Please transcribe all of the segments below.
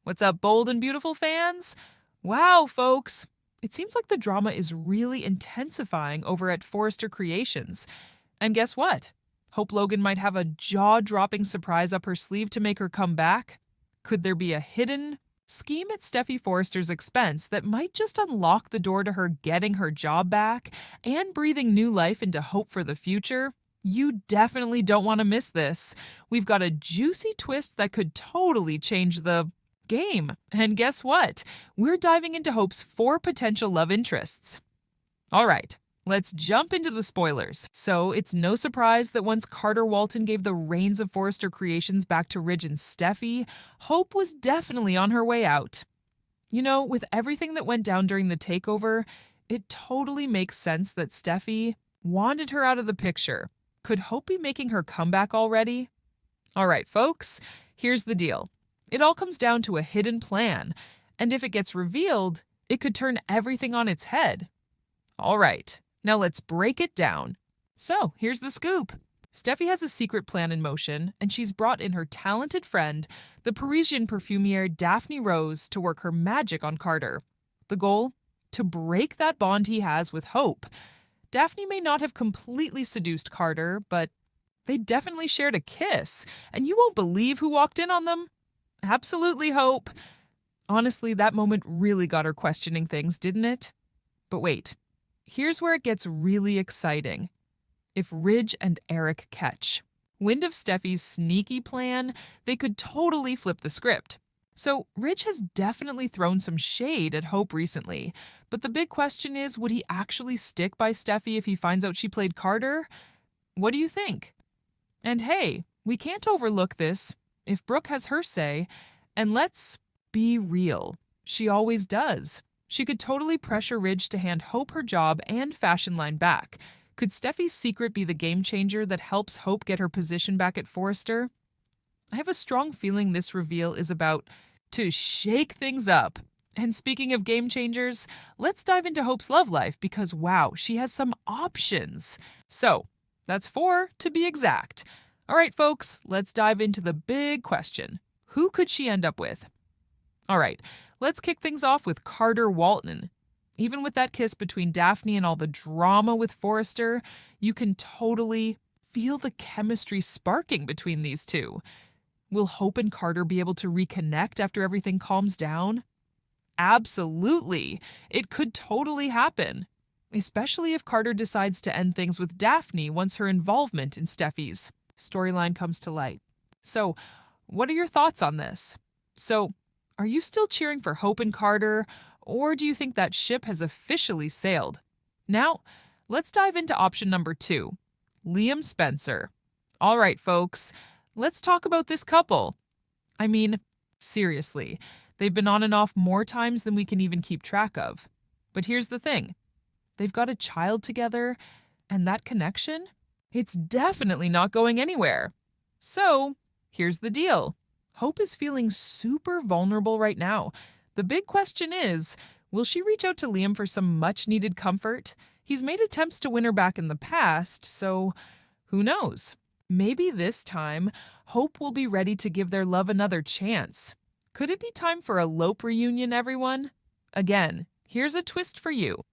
What's up, bold and beautiful fans? Wow, folks! It seems like the drama is really intensifying over at Forrester Creations. And guess what? Hope Logan might have a jaw-dropping surprise up her sleeve to make her come back. Could there be a hidden scheme at Steffy Forrester's expense that might just unlock the door to her getting her job back and breathing new life into Hope for the future? You definitely don't want to miss this. We've got a juicy twist that could totally change the game. And guess what? We're diving into Hope's 4 potential love interests. All right, let's jump into the spoilers. So it's no surprise that once Carter Walton gave the reins of Forrester Creations back to Ridge and Steffy, Hope was definitely on her way out. You know, with everything that went down during the takeover, it totally makes sense that Steffy wanted her out of the picture. Could Hope be making her comeback already? All right, folks, here's the deal. It all comes down to a hidden plan, and if it gets revealed, it could turn everything on its head. All right, now let's break it down. So, here's the scoop. Steffy has a secret plan in motion, and she's brought in her talented friend, the Parisian perfumier Daphne Rose, to work her magic on Carter. The goal? To break that bond he has with Hope. Daphne may not have completely seduced Carter, but they definitely shared a kiss, and you won't believe who walked in on them. Absolutely, Hope. Honestly, that moment really got her questioning things, didn't it? But wait, here's where it gets really exciting. If Ridge and Eric catch wind of Steffy's sneaky plan, they could totally flip the script. So Ridge has definitely thrown some shade at Hope recently, but the big question is, would he actually stick by Steffy if he finds out she played Carter? What do you think? And hey, we can't overlook this if Brooke has her say, and let's be real, she always does. She could totally pressure Ridge to hand Hope her job and fashion line back. Could Steffy's secret be the game changer that helps Hope get her position back at Forrester? I have a strong feeling this reveal is about to shake things up. And speaking of game changers, let's dive into Hope's love life because, wow, she has some options. So, that's 4 to be exact. All right, folks, let's dive into the big question. Who could she end up with? All right, let's kick things off with Carter Walton. Even with that kiss between Daphne and all the drama with Forrester, you can totally feel the chemistry sparking between these two. Will Hope and Carter be able to reconnect after everything calms down? Absolutely. It could totally happen. Especially if Carter decides to end things with Daphne once her involvement in Steffy's storyline comes to light. So, what are your thoughts on this? So, are you still cheering for Hope and Carter, or do you think that ship has officially sailed? Now, let's dive into option number 2, Liam Spencer. All right, folks. Let's talk about this couple. I mean, seriously, they've been on and off more times than we can even keep track of. But here's the thing. They've got a child together, and that connection? It's definitely not going anywhere. So, here's the deal. Hope is feeling super vulnerable right now. The big question is, will she reach out to Liam for some much-needed comfort? He's made attempts to win her back in the past, so who knows? Maybe this time, Hope will be ready to give their love another chance. Could it be time for a Lope reunion, everyone? Again, here's a twist for you.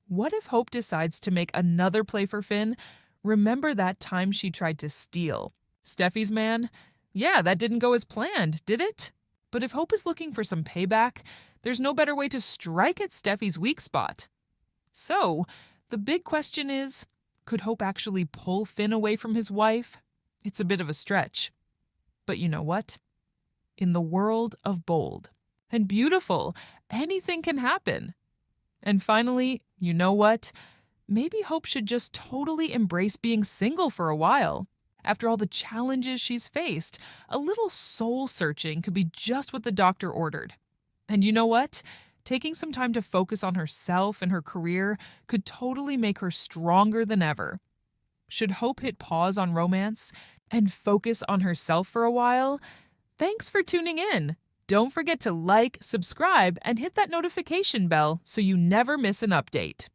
What if Hope decides to make another play for Finn? Remember that time she tried to steal Steffy's man? Yeah, that didn't go as planned, did it? But if Hope is looking for some payback, there's no better way to strike at Steffy's weak spot. So, the big question is, could Hope actually pull Finn away from his wife? It's a bit of a stretch. But you know what? In the world of bold and beautiful, anything can happen. And finally, you know what? Maybe Hope should just totally embrace being single for a while. After all the challenges she's faced, a little soul-searching could be just what the doctor ordered. And you know what? Taking some time to focus on herself and her career could totally make her stronger than ever. Should Hope hit pause on romance and focus on herself for a while? Thanks for tuning in. Don't forget to like, subscribe, and hit that notification bell so you never miss an update.